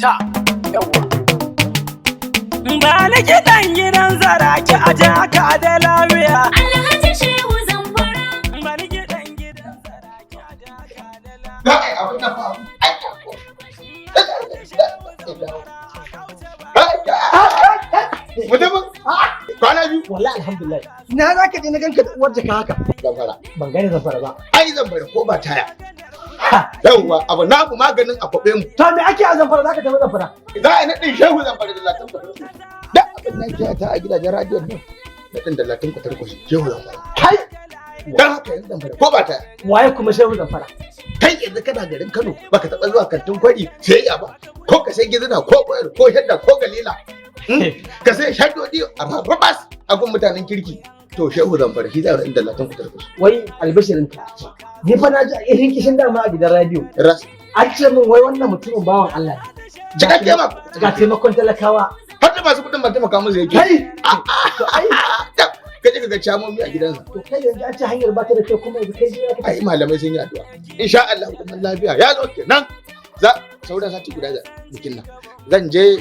ta yawa ba ni kiɗan gidan zaraki a jaka da lafiya. Alhaji Shehu Zamfara. Ba ni kiɗan gidan zaraki a jaka da lafiya. Za a yi abin da fa mutumin kwana biyu. Wallahi alhamdulillah. Na za ka je na ganka da uwar jaka haka. Zamfara. Ban gane Zamfara ba. Ai Zamfara ko ba taya. Yawwa abu na ku maganin a kwaɓe mu. To me ake a Zamfara za ka tafi Zamfara? Za a yi naɗin Shehu Zamfara da latin kwatar. Da abin nan ke ta a gidajen radiyon nan. Naɗin da latin kwatar kwashi Shehu Zamfara. Kai! Don haka yanzu Zamfara ko ba taya. Waye kuma Shehu Zamfara? Kai yanzu kana garin Kano baka taɓa zuwa kantin kwari sayayya ba. Ko ka sai gizina ko koyar ko shadda ko galila. Ka sai shaddodi a babas a gun mutanen kirki. To Shehu Zamfara shi zai inda latin kwatar kwashi. Wai albishirin ka. Ni fa na ji irin kishin dama a gidan radio. Ras. An ce min wai wannan mutumin bawan Allah ne. Cikakke ma. Ga taimakon talakawa. Har da masu kuɗin ba taimaka musu yake. Kai! To ai, Kaje ka ga camomi a gidansa. to kai yanzu an ce hanyar ba ta da kyau kuma yanzu kai ji ya Ai malamai sun yi addu'a. Insha Allah zaman lafiya ya zo kenan. Za sauran sati guda da bikin nan. Zan je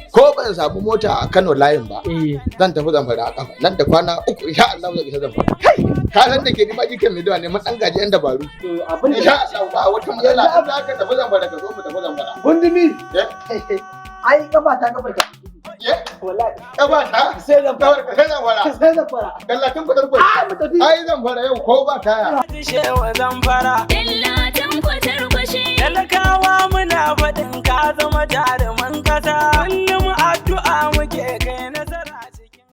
ko ban samu mota a Kano layin ba. Zan tafi Zamfara a kafa. Nan da kwana 3 insha Allah zan isa Zamfara. Kai ka san da ke ni ma jikin mai dawa ne mun dan gaji yan dabaru. To abin da Insha Allah ba wata matsala in za ka tafi Zamfara ka zo mu tafi Zamfara. gundumi. Eh? Ai kafa ta kafar ka. Eh? Wallahi. Ka ba ta? Sai Zamfara. Sai Zamfara. Sai Zamfara. Dallatin kudar kwai. Ai mu tafi. Ai Zamfara yau ko ba taya. Alhaji Shehu Zamfara. Dallatin kwatar kwashe. Talakawa muna faɗin ka zama jarumai.